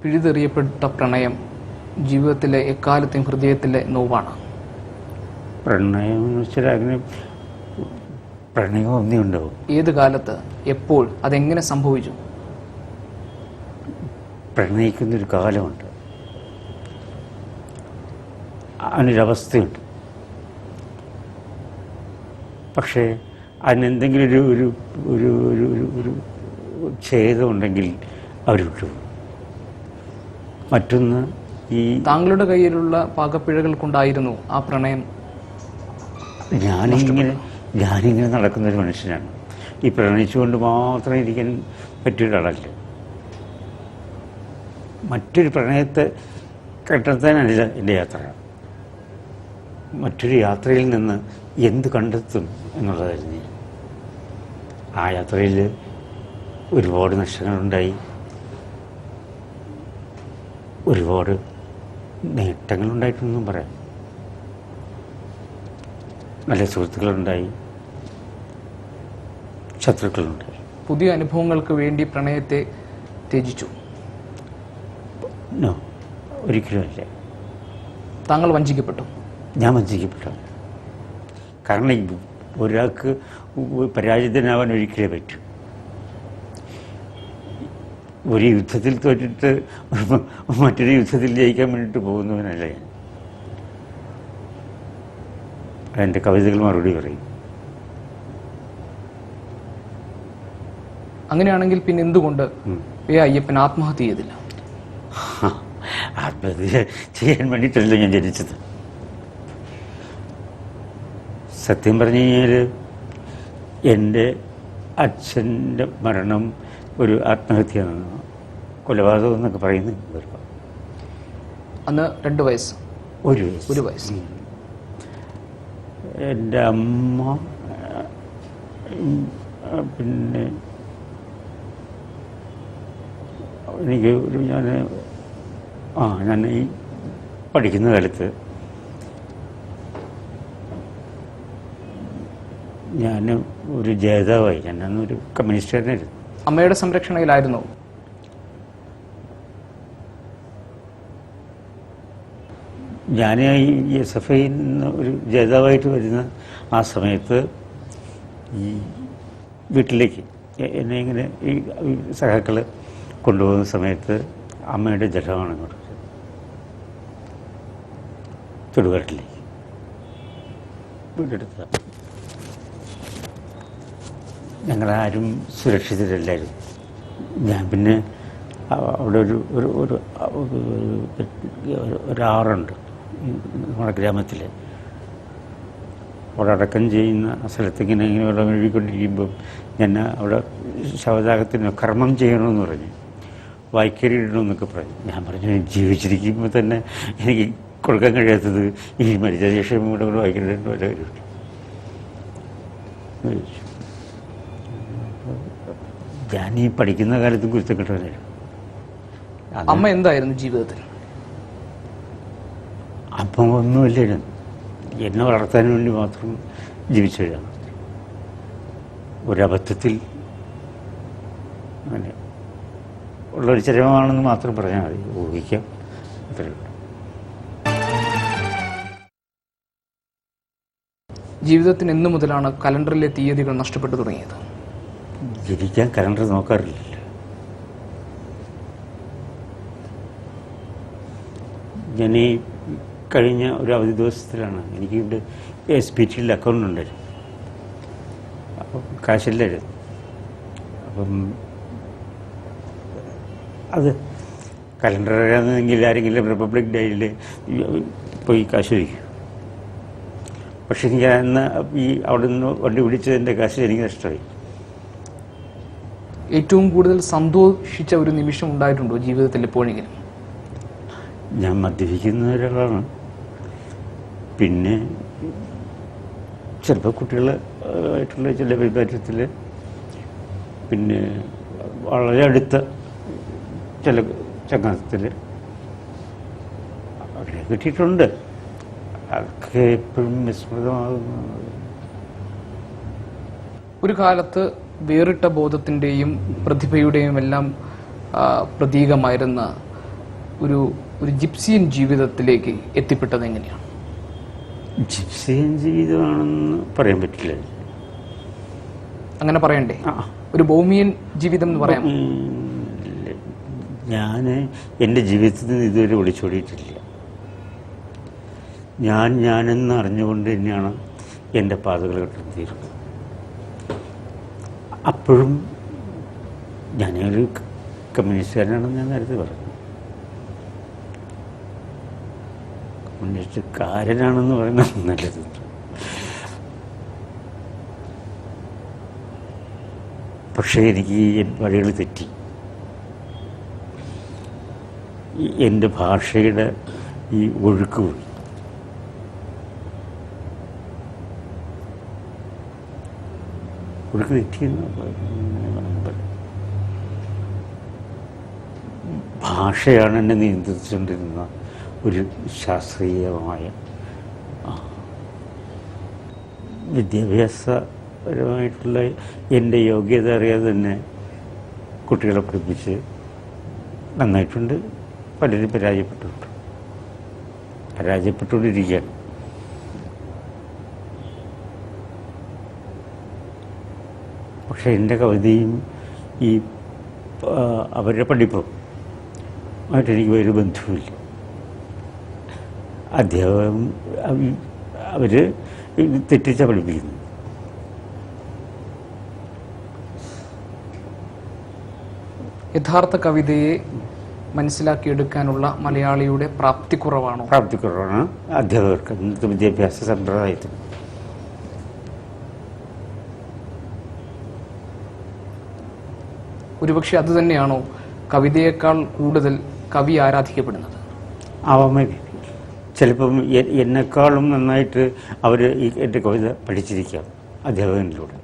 പിഴുതെറിയപ്പെട്ട പ്രണയം ജീവിതത്തിലെ എക്കാലത്തെയും ഹൃദയത്തിലെ നോവാണ്. പ്രണയം എന്ന് വെച്ചാൽ അതിന് പ്രണയം ഒന്നേ ഉണ്ടാവും. ഏത് കാലത്ത്, എപ്പോൾ, അതെങ്ങനെ സംഭവിച്ചു? പ്രണയിക്കുന്നൊരു കാലമുണ്ട്, അതിനൊരവസ്ഥയുണ്ട്. പക്ഷേ അതിനെന്തെങ്കിലും ഒരു ഒരു ഒരു ഒരു ഒരു ഛേദമുണ്ടെങ്കിൽ അവർ വിട്ടുപോകും. മറ്റൊന്ന്, ഈ താങ്കളുടെ പാകപ്പിഴകൾ കൊണ്ടായിരുന്നു ആ പ്രണയം. ഞാനിങ്ങനെ നടക്കുന്നൊരു മനുഷ്യനാണ്. ഈ പ്രണയിച്ചുകൊണ്ട് മാത്രം ഇരിക്കാൻ പറ്റിയൊരാളല്ല. മറ്റൊരു പ്രണയത്തെ കണ്ടെത്താനല്ല എൻ്റെ യാത്ര. മറ്റൊരു യാത്രയിൽ നിന്ന് എന്ത് കണ്ടെത്തും എന്നുള്ളതായിരുന്നു. ആ യാത്രയിൽ ഒരുപാട് നഷ്ടങ്ങളുണ്ടായി, ഒരുപാട് നേട്ടങ്ങളുണ്ടായിട്ടൊന്നും പറയാം. നല്ല സുഹൃത്തുക്കളുണ്ടായി, ശത്രുക്കളുണ്ടായി. പുതിയ അനുഭവങ്ങൾക്ക് വേണ്ടി പ്രണയത്തെ ത്യജിച്ചു? ഒരിക്കലും അല്ല. താങ്കൾ വഞ്ചിക്കപ്പെട്ടു? ഞാൻ വഞ്ചിക്കപ്പെട്ടു. കാരണം ഒരാൾക്ക് പരാജിതനാവാൻ ഒരിക്കലേ പറ്റൂ. ഒരു യുദ്ധത്തിൽ തോറ്റിട്ട് മറ്റൊരു യുദ്ധത്തിൽ ജയിക്കാൻ വേണ്ടിയിട്ട് പോകുന്നവനല്ല ഞാൻ. എൻ്റെ കവിതകൾ മറുപടി പറയും. അങ്ങനെയാണെങ്കിൽ പിന്നെ എന്തുകൊണ്ട് അയ്യപ്പൻ ആത്മഹത്യ ചെയ്തില്ല? ആത്മഹത്യ ചെയ്യാൻ വേണ്ടിയിട്ടല്ല ഞാൻ ജനിച്ചത്. സത്യം പറഞ്ഞു കഴിഞ്ഞാൽ എൻ്റെ അച്ഛൻ്റെ മരണം ഒരു ആത്മഹത്യ, കൊലപാതകം എന്നൊക്കെ പറയുന്നത്. അന്ന് 2 വയസ്സ്, ഒരു വയസ്സ്. എൻ്റെ അമ്മ പിന്നെ എനിക്ക് ഞാൻ ഈ പഠിക്കുന്ന കാലത്ത് ഞാൻ ഒരു ജേതാവായി. ഞാനൊരു കമ്മ്യൂണിസ്റ്റുകാരനായിരുന്നു. അമ്മയുടെ സംരക്ഷണയിലായിരുന്നു? ഞാൻ ഈ SFI ഒരു ജേതാവായിട്ട് വരുന്ന ആ സമയത്ത് ഈ വീട്ടിലേക്ക് എന്നെ ഇങ്ങനെ ഈ സഹാക്കൾ കൊണ്ടുപോകുന്ന സമയത്ത് അമ്മയുടെ ജഡമാണ് ഇങ്ങോട്ട് ചുടുകാട്ടിലേക്ക് വീടെടുത്ത. ഞങ്ങളാരും സുരക്ഷിതരല്ലായിരുന്നു. ഞാൻ പിന്നെ അവിടെ ഒരു ആറുണ്ട് നമ്മുടെ ഗ്രാമത്തിൽ. അവിടെ അടക്കം ചെയ്യുന്ന സ്ഥലത്ത് ഇങ്ങനെ വെള്ളം ഒഴുകിക്കൊണ്ടിരിക്കുമ്പം ഞാൻ അവിടെ ശവദാഹത്തിന് കർമ്മം ചെയ്യണമെന്ന് പറഞ്ഞു, വായിക്കരി ഇടണമെന്നൊക്കെ പറഞ്ഞു. ഞാൻ പറഞ്ഞു, ജീവിച്ചിരിക്കുമ്പോൾ തന്നെ എനിക്ക് കൊടുക്കാൻ കഴിയാത്തത് ഈ മരിച്ച ശേഷം കൂടെ വായിക്കേണ്ട വല്ല കാര്യമുണ്ട്. ഞാൻ ഈ പഠിക്കുന്ന കാലത്ത് കുരുത്തക്കെട്ടവനായിരുന്നു. അമ്മ എന്തായിരുന്നു ജീവിതത്തിൽ? അപ്പം ഒന്നുമില്ലായിരുന്നു. എന്നെ വളർത്താൻ വേണ്ടി മാത്രം ജീവിച്ചവരാണ്. ഒരബദ്ധത്തിൽ അങ്ങനെ ഉള്ളൊരു ചരമമാണെന്ന് മാത്രം പറഞ്ഞാൽ മതി, ഊഹിക്കാം, അത്രയുള്ളൂ. ജീവിതത്തിന് എന്നു മുതലാണ് കലണ്ടറിലെ തീയതികൾ നഷ്ടപ്പെട്ടു തുടങ്ങിയത്? ജനിക്കാൻ കലണ്ടർ നോക്കാറില്ല. ഞാൻ ഈ കഴിഞ്ഞ ഒരു അവധി ദിവസത്തിലാണ് എനിക്കിവിടെ SPTയിൽ അക്കൗണ്ട് ഉണ്ടായിരുന്നു. അപ്പം കാശില്ലായിരുന്നു. അപ്പം അത് കലണ്ടർ അറിയാമെങ്കിൽ ആരെങ്കിലും റിപ്പബ്ലിക് ഡേയിൽ പോയി കാശ് വയ്ക്കും. പക്ഷെ എനിക്ക് അന്ന് ഈ അവിടെ നിന്ന് വണ്ടി പിടിച്ചതിൻ്റെ കാശ് എനിക്ക് നഷ്ടമായി. ഏറ്റവും കൂടുതൽ സന്തോഷിച്ച ഒരു നിമിഷം ഉണ്ടായിട്ടുണ്ടോ ജീവിതത്തിൽ എപ്പോഴെങ്കിലും? ഞാൻ മദ്യപിക്കുന്ന ഒരാളാണ്. പിന്നെ ചിലപ്പോൾ കുട്ടികളായിട്ടുള്ള ചില പെരുമാറ്റത്തിൽ, പിന്നെ വളരെ അടുത്ത ചില ചങ്ങാത്തത്തിൽ അങ്ങനെ കിട്ടിയിട്ടുണ്ട്. അതൊക്കെ എപ്പോഴും വിസ്മൃതമാകുന്നു. ഒരു കാലത്ത് വേറിട്ട ബോധത്തിൻ്റെയും പ്രതിഭയുടെയും എല്ലാം പ്രതീകമായിരുന്ന ഒരു ജിപ്സിയൻ ജീവിതത്തിലേക്ക് എത്തിപ്പെട്ടത് എങ്ങനെയാണ്? ജിപ്സിയൻ ജീവിതമാണെന്ന് പറയാൻ പറ്റില്ല. അങ്ങനെ പറയണ്ടേ? ഒരു ഭൗമിയൻ ജീവിതം എന്ന് പറയാം. ഞാൻ എൻ്റെ ജീവിതത്തിൽ നിന്ന് ഇതുവരെ ഒളിച്ചോടിയിട്ടില്ല. ഞാനെന്ന് അറിഞ്ഞുകൊണ്ട് തന്നെയാണ് എൻ്റെ പാതകൾ കണ്ടെത്തിയിരുന്നത്. അപ്പോഴും ഞാനൊരു കമ്മ്യൂണിസ്റ്റുകാരനാണെന്ന് ഞാൻ നേരത്തെ പറഞ്ഞു. കമ്മ്യൂണിസ്റ്റുകാരനാണെന്ന് പറയുന്നത് നല്ലത്. പക്ഷേ എനിക്ക് ഈ വഴികൾ തെറ്റി. എൻ്റെ ഭാഷയുടെ ഈ ഒഴുക്ക് പോയി. ഒഴുക്ക് തെറ്റിയെന്ന് ഭാഷയാണ് എന്നെ നിയന്ത്രിച്ചുകൊണ്ടിരുന്ന ഒരു ശാസ്ത്രീയമായ വിദ്യാഭ്യാസപരമായിട്ടുള്ള എൻ്റെ യോഗ്യത അറിയാതെ തന്നെ കുട്ടികളെ പഠിപ്പിച്ച് നന്നായിട്ടുണ്ട്. പലരും പരാജയപ്പെട്ടുകൊണ്ടിരിക്കുകയാണ്. പക്ഷെ എൻ്റെ കവിതയും ഈ അവരുടെ പഠിപ്പും ആയിട്ട് എനിക്ക് ഒരു ബന്ധവുമില്ല. അധ്യാപകൻ അവർ തെറ്റിച്ച പഠിപ്പിക്കുന്നു. യഥാർത്ഥ കവിതയെ മനസ്സിലാക്കിയെടുക്കാനുള്ള മലയാളിയുടെ പ്രാപ്തിക്കുറവാണ് അധ്യാപകർക്ക് ഇന്നത്തെ വിദ്യാഭ്യാസ സമ്പ്രദായത്തിൽ. ഒരുപക്ഷെ അത് തന്നെയാണോ കവിതയേക്കാൾ കൂടുതൽ കവി ആരാധിക്കപ്പെടുന്നത്? ആവാമേ. ചിലപ്പം എന്നെക്കാളും നന്നായിട്ട് അവർ എൻ്റെ കവിത പഠിച്ചിരിക്കാം അധ്യാപകനിലൂടെ.